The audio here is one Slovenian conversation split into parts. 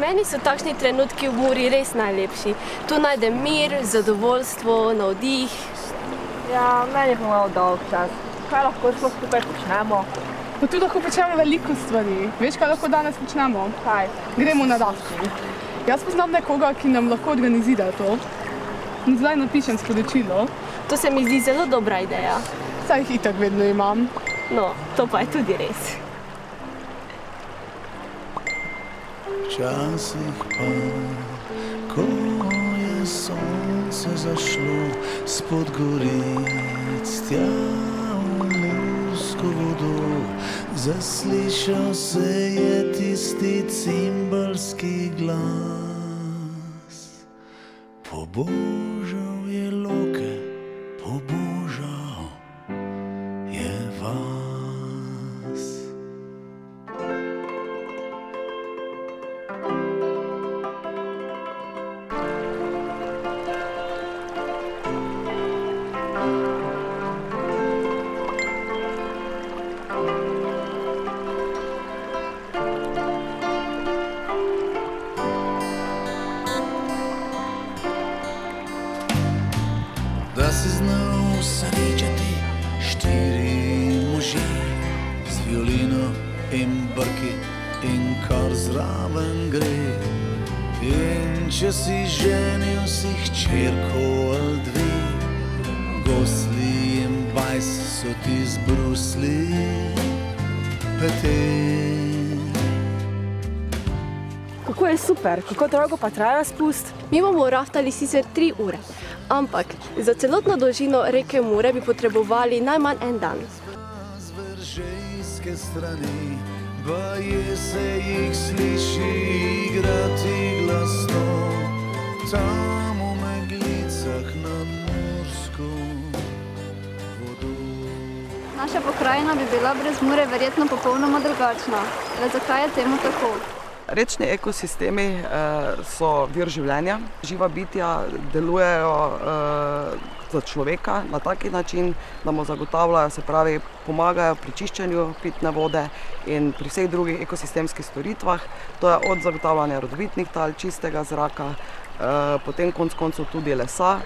Meni so takšni trenutki v Muri res najlepši. Tu najdem mir, zadovoljstvo, navdih. Ja, meni je pa malo dolg čas. Kaj lahko sploh skupaj počnemo? Pa tu lahko počnemo veliko stvari. Veš, kaj lahko danes počnemo? Kaj? Gremo na rafting. Jaz poznam nekoga, ki nam lahko organizira to. In zdaj napišem sporočilo. To se mi zdi zelo dobra ideja. Saj jih itak vedno imam. No, to pa je tudi res. Včasih pa, ko je sonce zašlo spod goric tja v Mursko vodo, zaslišal se je tisti cimbalski glas. Pobožal je loke, pobožal je vas. Da si znal srečati 4 možje z violino in brki in kar zraven gre. In če si ženil si hčerko ali 2, gosli in bajs so ti zbrusli pete. Kako je super, kako dolgo pa traja spust? Mi bomo raftali sicer 3 ure, ampak za celotno dolžino reke Mure bi potrebovali najmanj en dan. Z veržejske strani baje se jih sliši igrati glasno, tam v meglicah nad Mursko vodo. Naša pokrajina bi bila brez Mure verjetno popolnoma drugačna. Le zakaj je temu tako? Rečni ekosistemi so vir življenja. Živa bitja delujejo za človeka na taki način, da mu zagotavljajo, se pravi, pomagajo pri čiščenju pitne vode in pri vseh drugih ekosistemskih storitvah. To je od zagotavljanja rodovitnih tal, čistega zraka, potem konec koncev tudi lesa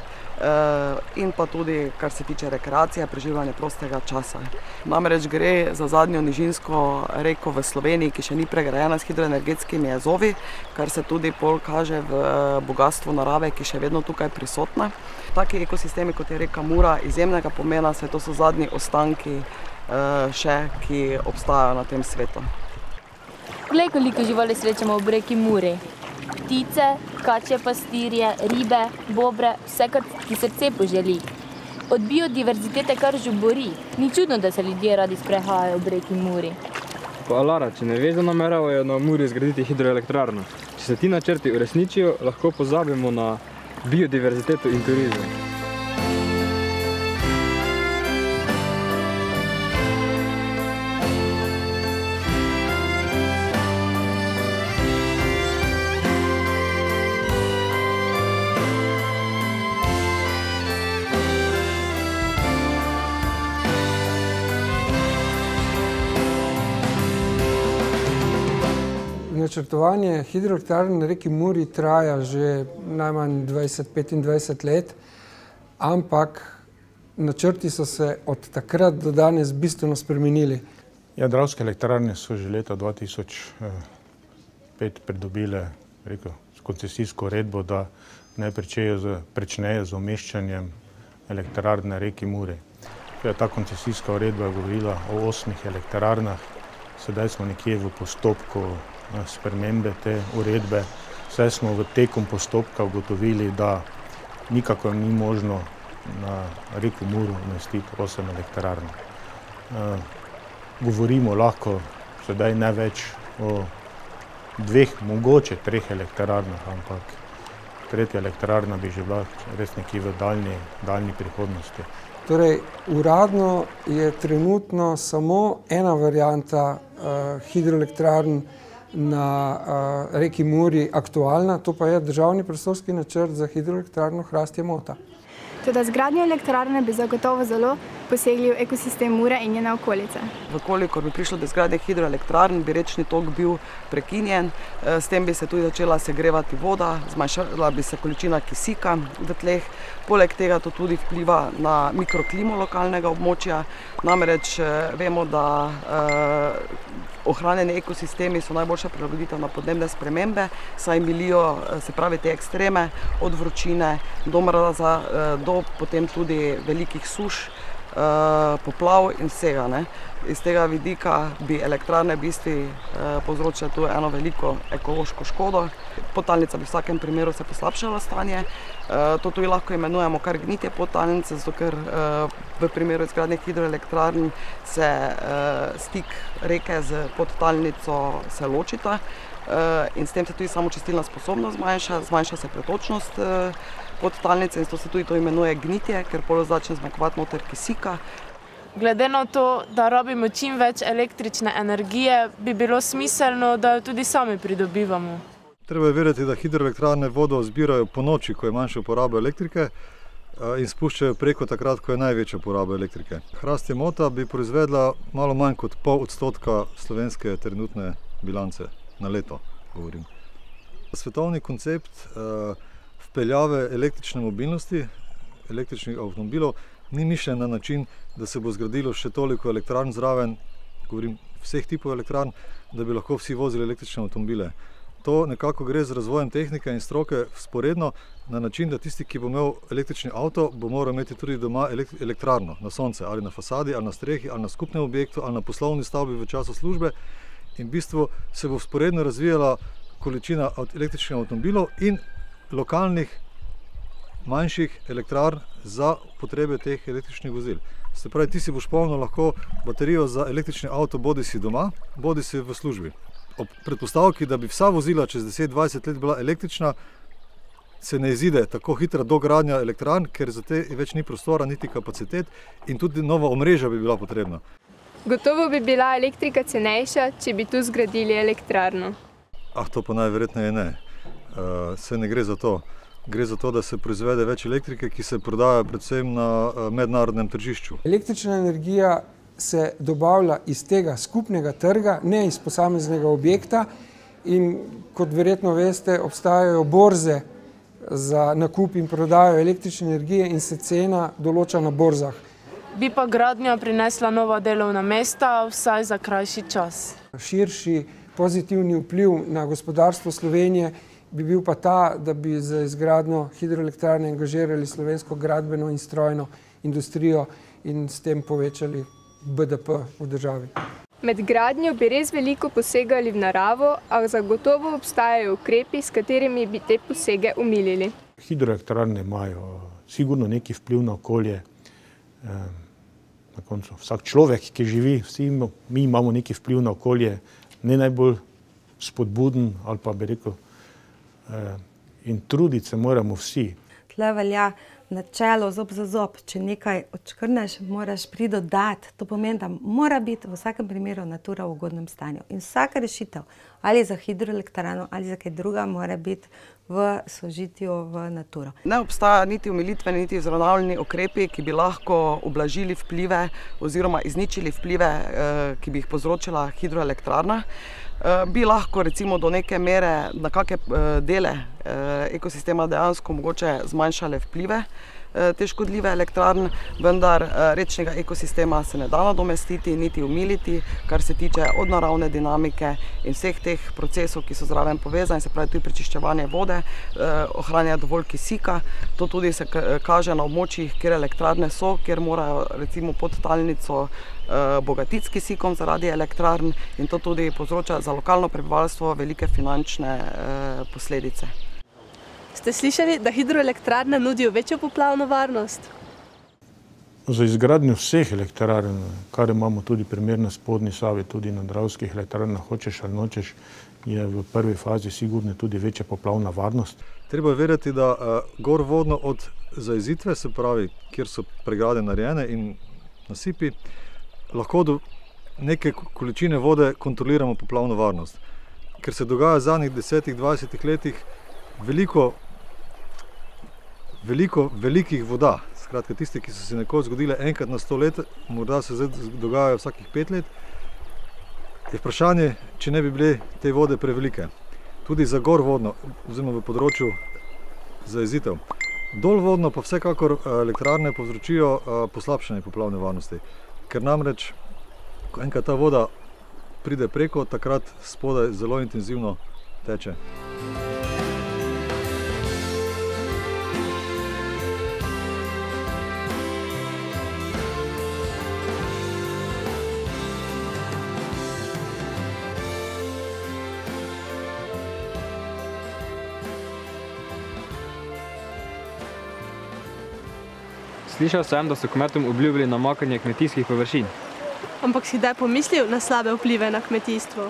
in pa tudi, kar se tiče rekreacije, preživljanja prostega časa. Namreč gre za zadnjo nižinsko reko v Sloveniji, ki še ni pregrajena s hidroenergetskimi jezovi, kar se tudi pol kaže v bogastvu narave, ki še vedno tukaj prisotna. Taki ekosistemi, kot je reka Mura, izjemnega pomena, saj to so zadnji ostanki še, ki obstajajo na tem svetu. Glej, koliko živali srečamo ob reki Muri. Ptice, kačje pastirje, ribe, bobre, vse, kar ti srce poželi. Od biodiverzitete kar žubori. Ni čudno, da se ljudje radi sprehajajo ob reki Muri. Pa Lara, če ne veš, da nameravajo na Muri zgraditi hidroelektrarno. Če se ti načrti uresničijo, lahko pozabimo na biodiverziteto in turizem. Načrtovanje hidroelektrarne na reki Muri traja že najmanj 20-25 let, ampak načrti so se od takrat do danes bistveno spremenili. Dravske elektrarne so že leta 2005 pridobile koncesijsko uredbo, da naj pričnejo z umeščanjem elektrarn na reki Muri. Ta koncesijska uredba je govorila o 8 elektrarnah, sedaj smo nekje v postopku spremembe te uredbe. Saj smo v tekom postopka ugotovili, da nikakor ni možno na reko Muro umestiti 8 elektrarn. Govorimo lahko sedaj ne več o 2, mogoče 3 elektrarnah, ampak 3. elektrarna bi že bila res nekje v daljni prihodnosti. Torej, uradno je trenutno samo ena varianta hidroelektrarn na reki Muri aktualna, to pa je državni prostorski načrt za hidroelektrarno Hrastje Mota. Toda zgradnja elektrarne bi zagotovo zelo posegli v ekosistem Mure in njene okolice? Vkolikor bi prišlo do izgradnje hidroelektrarn, bi rečni tok bil prekinjen, s tem bi se tudi začela segrevati voda, zmanjšala bi se količina kisika v tleh. Poleg tega to tudi vpliva na mikroklimo lokalnega območja, namreč vemo, da ohranjeni ekosistemi so najboljša prilagoditev na podnebne spremembe, saj milijo, se pravi, te ekstreme, od vročine do mraza, do potem tudi velikih suš, poplav in vsega. Iz tega vidika bi elektrarne v bistvu povzročile tu eno veliko ekološko škodo. Podtalnica bi v vsakem primeru se poslabšalo stanje. To tudi lahko imenujemo kar gnitje podtalnice, zato ker v primeru izgradnje hidroelektrarn se stik reke z podtalnico se ločita in s tem se tudi samočistilna sposobnost zmanjša se pretočnost podtalnice in to se tudi to imenuje gnitje, ker pol začne zmanjkovati noter kisika. Glede na to, da rabimo čim več električne energije, bi bilo smiselno, da jo tudi sami pridobivamo. Treba je vedeti, da hidroelektrarne vodo zbirajo po noči, ko je manjša poraba elektrike in spuščajo preko takrat, ko je največja poraba elektrike. Hrast Jemota bi proizvedla malo manj kot 0,5% slovenske trenutne bilance na leto, govorim. Svetovni koncept vpeljave električne mobilnosti, električnih avtomobilov, ni mišljen na način, da se bo zgradilo še toliko elektrarn zraven, govorim vseh tipov elektrarn, da bi lahko vsi vozili električne avtomobile. To nekako gre z razvojem tehnike in stroke vzporedno na način, da tisti, ki bo imel električni avto, bo moral imeti tudi doma elektrarno na sonce, ali na fasadi, ali na strehi, ali na skupnem objektu, ali na poslovni stavbi v času službe. In v bistvu se bo vzporedno razvijala količina električnih avtomobilov in lokalnih manjših elektrarn za potrebe teh električnih vozil. Se pravi, ti si boš polno lahko baterijo za električni avto bodisi doma, bodisi v službi. Ob predpostavki, da bi vsa vozila čez 10-20 let bila električna, se ne izide tako hitra dogradnja elektrarn, ker za te več ni prostora, niti kapacitet in tudi nova omrežja bi bila potrebna. Gotovo bi bila elektrika cenejša, če bi tu zgradili elektrarno. To pa najverjetneje ne. Se ne gre za to. Gre za to, da se proizvede več elektrike, ki se prodaja predvsem na mednarodnem tržišču. Električna energija se dobavlja iz tega skupnega trga, ne iz posameznega objekta in kot verjetno veste, obstajajo borze za nakup in prodajo električne energije in se cena določa na borzah. Bi pa gradnja prinesla nova delovna mesta, vsaj za krajši čas. Širši pozitivni vpliv na gospodarstvo Slovenije bi bil pa ta, da bi za izgradnjo hidroelektrarne angažirali slovensko gradbeno in strojno industrijo in s tem povečali BDP v državi. Med gradnjo bi res veliko posegali v naravo, a zagotovo obstajajo ukrepi, s katerimi bi te posege omilili. Hidroelektrarne imajo sigurno neki vpliv na okolje. Na koncu vsak človek, ki živi, vsi mi imamo neki vpliv na okolje, ne najbolj spodbuden ali pa bi rekel, in truditi se moramo vsi. Tle velja načelo zob za zob, če nekaj odškrneš, moraš pridodati. To pomeni, da mora biti v vsakem primeru natura v ugodnem stanju. In vsaka rešitev, ali za hidroelektrarno ali za kaj druga, mora biti v sožitju v naturo. Ne obstaja niti omilitveni, niti izravnalni ukrepi, ki bi lahko ublažili vplive oziroma izničili vplive, ki bi jih povzročila hidroelektrarna. Bi lahko recimo do neke mere na kakšne dele ekosistema dejansko mogoče zmanjšale vplive te škodljive elektrarn, vendar rečnega ekosistema se ne da nadomestiti niti umiliti, kar se tiče od naravne dinamike in vseh teh procesov, ki so zraven povezani, se pravi tudi prečiščevanje vode, ohranjanje dovolj kisika. To tudi se kaže na območjih, kjer elektrarne so, kjer morajo recimo podtalnico bogatiti s kisikom zaradi elektrarn in to tudi povzroča za lokalno prebivalstvo velike finančne posledice. Ste slišali, da hidroelektrarne nudijo večjo poplavno varnost? Za izgradnjo vseh elektrarn, kar imamo tudi primer na spodnji Savi, tudi na Dravskih elektrarnah, hočeš ali nočeš, je v prvi fazi sigurno tudi večja poplavna varnost. Treba je vedeti, da gorvodno od zajezitve, se pravi, kjer so pregrade narejene in nasipi, lahko do neke količine vode kontroliramo poplavno varnost. Ker se dogaja v zadnjih 10-20 letih veliko velikih voda, Skratka, tisti, ki so se nekoč zgodile enkrat na 100 let, morda se zdaj dogajajo vsakih 5 let, je vprašanje, če ne bi bile te vode prevelike. Tudi za gorvodno, oziroma v področju zajezitev. Dolvodno pa vsekakor elektrarne povzročijo poslabšanje poplavne varnosti, ker namreč, ko enkrat ta voda pride preko, takrat spodaj zelo intenzivno teče. Slišal sem, da so kmetom obljubili namakanje kmetijskih površin. Ampak si kdaj pomislil na slabe vplive na kmetijstvo?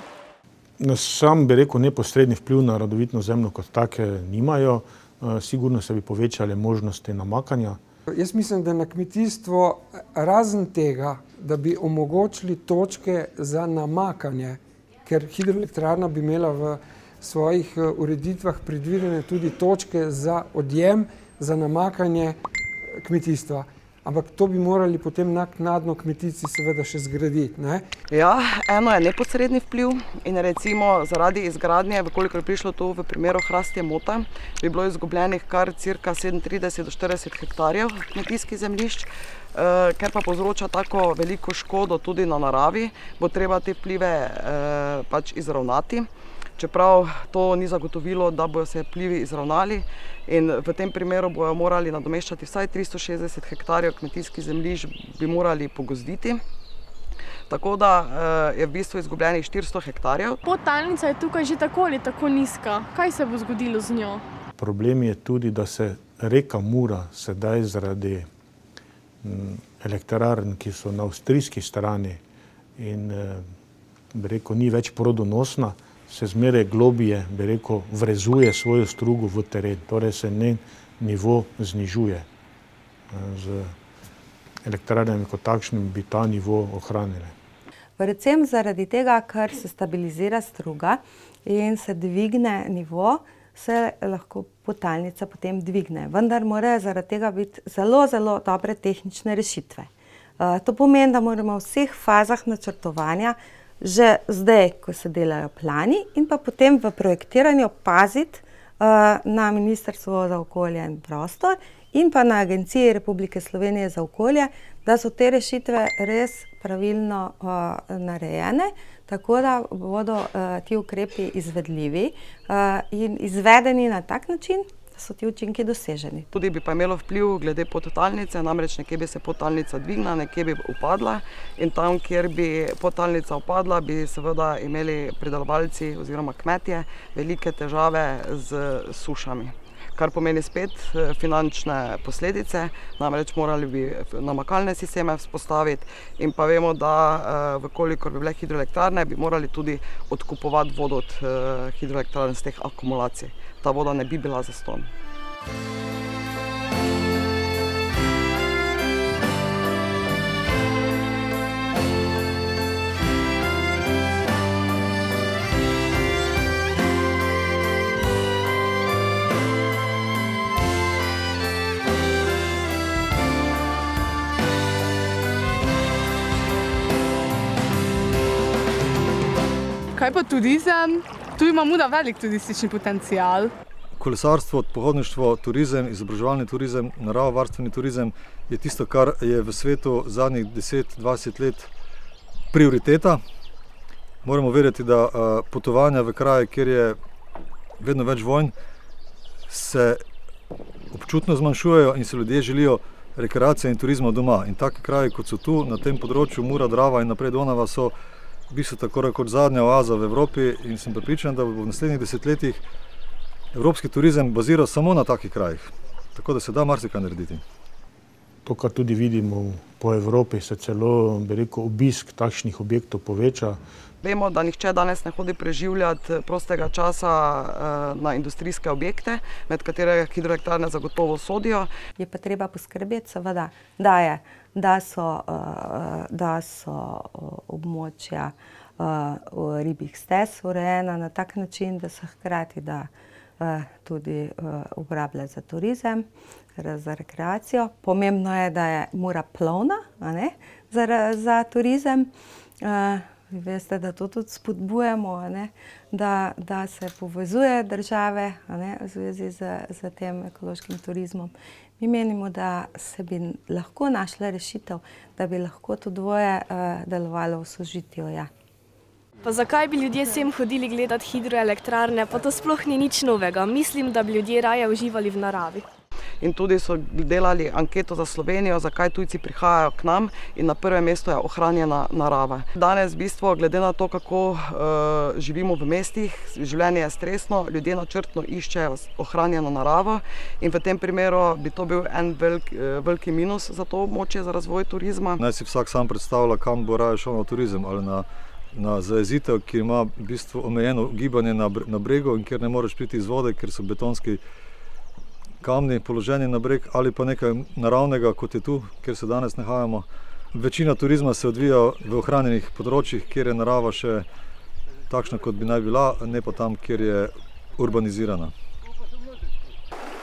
Sam bi rekel, neposredni vpliv na rodovitno zemljo kot take nimajo. Sigurno se bi povečale možnosti namakanja. Jaz mislim, da na kmetijstvo razen tega, da bi omogočili točke za namakanje, ker hidroelektrarna bi imela v svojih ureditvah predvidene tudi točke za odjem, za namakanje kmetijstva. Ampak to bi morali potem naknadno kmetijci seveda še zgraditi, ne? Ja, eno je neposredni vpliv in recimo zaradi izgradnje, vkolikor je prišlo to v primeru Hrastje Mota, bi bilo izgubljenih kar cirka 37 do 40 hektarjev kmetijskih zemljišč, ker pa povzroča tako veliko škodo tudi na naravi, bo treba te vplive pač izravnati. Čeprav to ni zagotovilo, da bodo se vplivi izravnali in v tem primeru bojo morali nadomeščati vsaj 360 hektarjev kmetijskih zemljišč bi morali pogozditi. Tako da je v bistvu izgubljenih 400 hektarjev. Podtalnica je tukaj že tako ali tako nizka. Kaj se bo zgodilo z njo? Problem je tudi, da se reka Mura sedaj zaradi elektrarn, ki so na avstrijski strani in bi rekel, ni več plodonosna, se zmeraj globije, bi rekel, vrezuje svojo strugo v teren, torej se njen nivo znižuje. Z elektrarnami kot takšnim bi ta nivo ohranili. Predvsem zaradi tega, ker se stabilizira struga in se dvigne nivo, se lahko podtalnica potem dvigne. Vendar morajo zaradi tega biti zelo, zelo dobre tehnične rešitve. To pomeni, da moramo v vseh fazah načrtovanja že zdaj, ko se delajo plani in pa potem v projektiranju paziti na Ministrstvo za okolje in prostor in pa na Agenciji Republike Slovenije za okolje, da so te rešitve res pravilno narejene, tako da bodo ti ukrepi izvedljivi in izvedeni na tak način, da so ti učinki doseženi. Tudi bi pa imelo vpliv glede podtalnice, namreč nekje bi se podtalnica dvignila, nekje bi upadla in tam, kjer bi podtalnica upadla, bi seveda imeli pridelovalci oziroma kmetje velike težave z sušami. Kar pomeni spet finančne posledice, namreč morali bi namakalne sisteme vzpostaviti in pa vemo, da vkolikor bi bile hidroelektrarne, bi morali tudi odkupovati vodo od hidroelektrarn z teh akumulacij. Ta voda ne bi bila zastonj. Kaj pa turizem? Tu ima Mura velik turistični potencial. Kolesarstvo, pohodništvo, turizem, izobraževalni turizem, naravovarstveni turizem je tisto, kar je v svetu zadnjih 10-20 let prioriteta. Moramo vedeti, da potovanja v kraje, kjer je vedno več vojn, se občutno zmanjšujejo in se ljudje želijo rekreacije in turizma doma. In taki kraji, kot so tu, na tem področju Mura, Drava in naprej Donava, so v bistvu tako rekoč zadnja oaza v Evropi in sem prepričan, da bo v naslednjih desetletjih evropski turizem baziral samo na takih krajih. Tako da se da marsikaj narediti. To, kar tudi vidimo po Evropi, se celo, bi rekel, obisk takšnih objektov poveča. Vemo, da nihče danes ne hodi preživljati prostega časa na industrijske objekte, med katere hidroelektrarne zagotovo sodijo. Je pa treba poskrbeti, seveda, da so območja ribjih stez urejena na tak način, da se hkrati da tudi uporabljati za turizem, za rekreacijo. Pomembno je, da je Mura plovna, a ne, za turizem. Veste, da to tudi spodbujamo, a ne, da se povezuje države, a ne, v zvezi z tem ekološkim turizmom. Mi menimo, da se bi lahko našla rešitev, da bi lahko to dvoje delovalo v sožitju, ja. Pa zakaj bi ljudje sem hodili gledati hidroelektrarne, pa to sploh ni nič novega. Mislim, da bi ljudje raje uživali v naravi. In tudi so delali anketo za Slovenijo, zakaj tujci prihajajo k nam, in na prvem mestu je ohranjena narava. Danes v bistvu, glede na to, kako živimo v mestih, življenje je stresno, ljudje načrtno iščejo ohranjeno naravo in v tem primeru bi to bil en veliki minus za to območje, za razvoj turizma. Naj si vsak sam predstavlja, kam bo raje šel na turizem, ali na zajezitev, ki ima v bistvu omejeno gibanje na bregu in kjer ne moreš priti iz vode, ker so betonski kamni položeni na breg, ali pa nekaj naravnega, kot je tu, kjer se danes nahajamo. Večina turizma se odvija v ohranjenih področjih, kjer je narava še takšna, kot bi naj bila, ne pa tam, kjer je urbanizirana.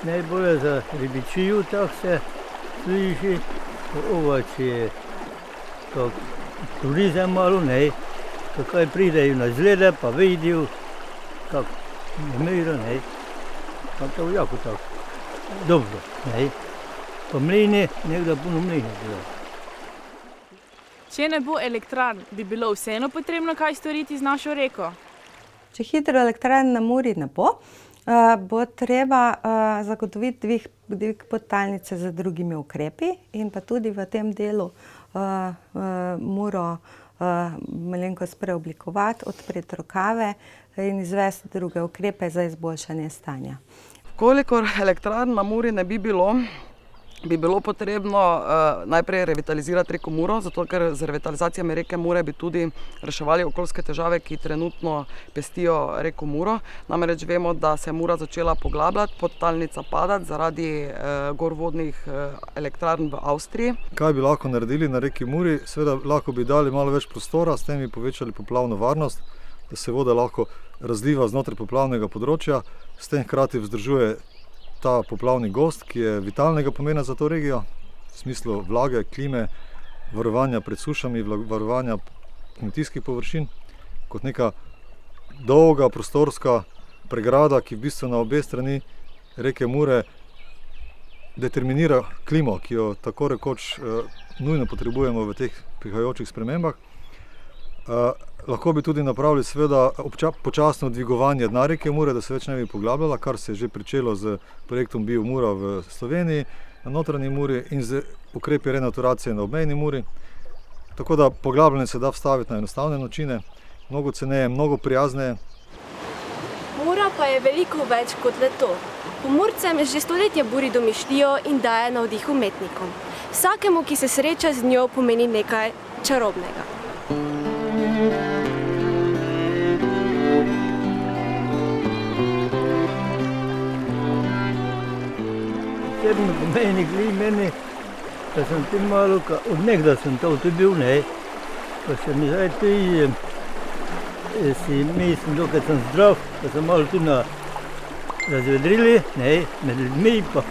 Najbolje za ribičiju, tako se sliši, ovači je turizem malo, ne, kakaj pridejo na izglede, pa vidijo, kako ne mira, ne, pa to jako tako. Dobro, ne. Pa mlini, nekdaj puno mlini bilo. Če ne bo elektrarn, bi bilo vseeno potrebno kaj storiti z našo reko? Če hidroelektrarn na Muri ne bo, bo treba zagotoviti dvig podtalnice z drugimi ukrepi in pa tudi v tem delu Muro malenkost preoblikovati, odpreti rokave in izvesti druge ukrepe za izboljšanje stanja. Kolikor elektrarn na Muri ne bi bilo potrebno najprej revitalizirati reko Muro, zato ker z revitalizacijami reke Mure bi tudi reševali okoljske težave, ki trenutno pestijo reko Muro. Namreč vemo, da se je Mura začela poglabljati, podtalnica padati zaradi gorvodnih elektrarn v Avstriji. Kaj bi lahko naredili na reki Muri? Seveda lahko bi dali malo več prostora, s tem bi povečali poplavno varnost, da se voda lahko razliva znotraj poplavnega področja, s tem hkrati vzdržuje ta poplavni gozd, ki je vitalnega pomena za to regijo, v smislu vlage, klime, varovanja pred sušami, varovanja kmetijskih površin, kot neka dolga prostorska pregrada, ki v bistvu na obe strani reke Mure determinira klimo, ki jo tako rekoč nujno potrebujemo v teh prihajajočih spremembah. Lahko bi tudi napravili seveda počasno dvigovanje dna reke Mure, da se več ne bi poglabljala, kar se je že pričelo z projektom BioMura v Sloveniji, na notranji Muri in z ukrepi renaturacije na obmejni Muri. Tako da poglabljanje se da vstaviti na enostavne načine, mnogo ceneje, mnogo prijazneje. Mura pa je veliko več kot le to. Pomurcem že stoletja buri domišljijo in daje navdih umetnikom. Vsakemu, ki se sreča z njo, pomeni nekaj čarobnega. Osebno pomeni meni, da sem ti malo, odnegdaj sem to tudi bil, ne, pa se mi zdaj tudi si mislim, da sem zdrav, pa sem malo tudi razvedrili, ne, med ljudmi, pa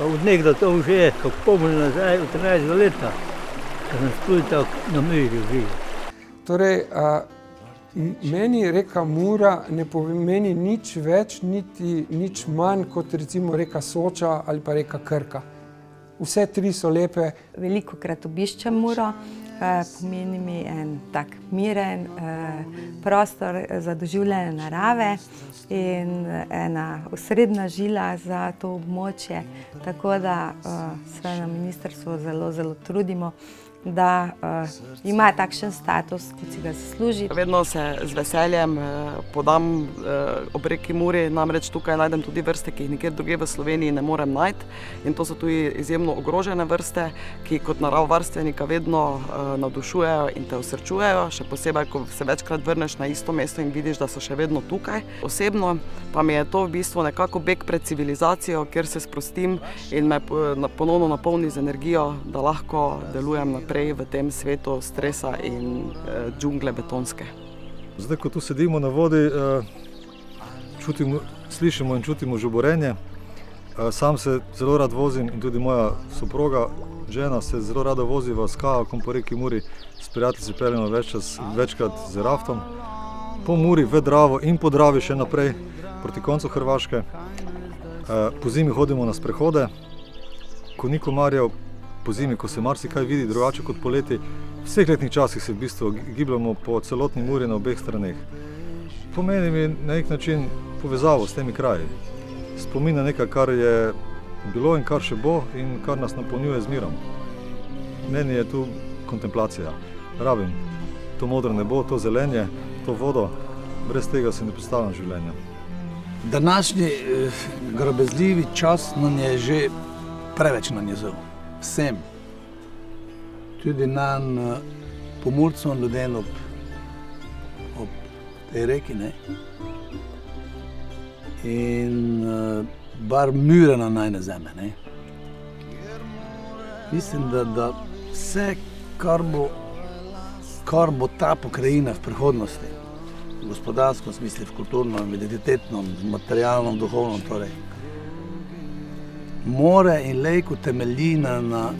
odnegdaj to že je, kako pomeni nazaj, od 13 leta, da sem tudi tako na mirju živel. Torej, meni reka Mura ne pomeni nič več, niti nič manj kot recimo reka Soča ali pa reka Krka. Vse tri so lepe. Velikokrat obiščem Muro, pomeni mi en tak miren prostor za doživljanje narave in ena osrednja žila za to območje. Tako da se na ministrstvu zelo trudimo, da ima takšen status, kot si ga zasluži. Vedno se z veseljem podam ob reki Muri, namreč tukaj najdem tudi vrste, ki jih nikjer drugje v Sloveniji ne morem najti. In to so tudi izjemno ogrožene vrste, ki kot naravovarstvenika vedno navdušujejo in te osrečujejo, še posebej, ko se večkrat vrneš na isto mesto in vidiš, da so še vedno tukaj. Osebno pa mi je to v bistvu nekako beg pred civilizacijo, kjer se sprostim in me ponovno napolni z energijo, da lahko delujem naprej v tem svetu stresa in džungle betonske. Zdaj, ko tu sedimo na vodi, slišimo in čutimo žuborenje. Sam se zelo rad vozim in tudi moja soproga, žena, se zelo rada vozi v kajakom po reki Muri. S prijatelji se peljemo večkrat z raftom. Po Muri, v Dravo in po Dravi še naprej, proti koncu Hrvaške. Po zimi hodimo na sprehode. Ko ni komarjev, po zimi, ko se marsikaj vidi drugače kot poleti, v vseh letnih časih se v bistvu gibljamo po celotni Muri na obeh straneh. Pomeni mi na nek način povezavo s temi kraji. Spomin na nekaj, kar je bilo in kar še bo in kar nas napolnjuje z mirom. Meni je tu kontemplacija. Rabim to modro nebo, to zelenje, to vodo. Brez tega se ne predstavljam življenja. Današnji grabezljivi čas nam je že preveč nanjezel. Vsem. Tudi nam, Pomurcom, ljudem ob tej reki, ne? In bar mure na najne zeme, ne? Mislim, da vse, kar bo ta pokrajina v prihodnosti, v gospodarskem smislu, v kulturnem, identitetnem, materialnem, duhovnem, torej, more in lejko temelji na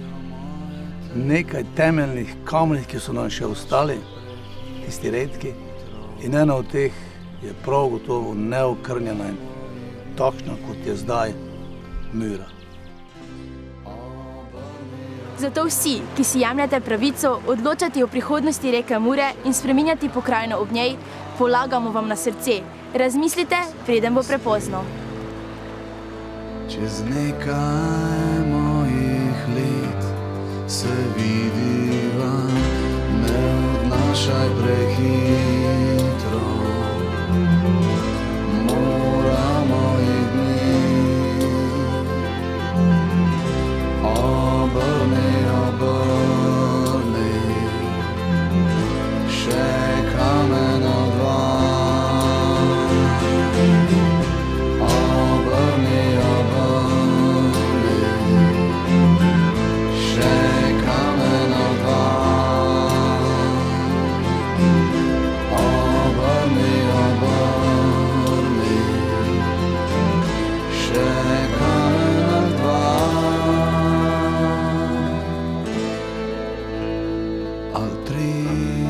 nekaj temeljnih kamnih, ki so nam še ostali, tisti redki, in ena od teh je prav gotovo neokrnjena in takšna, kot je zdaj, Mura. Zato vsi, ki si jemljete pravico odločati o prihodnosti reke Mure in spreminjati pokrajino ob njej, polagamo vam na srce. Razmislite, preden bo prepozno. Čez nekaj mojih let se vidiva, ne odnašaj prehitro. Mora mojih dni, obrni, še kamen dva. Altri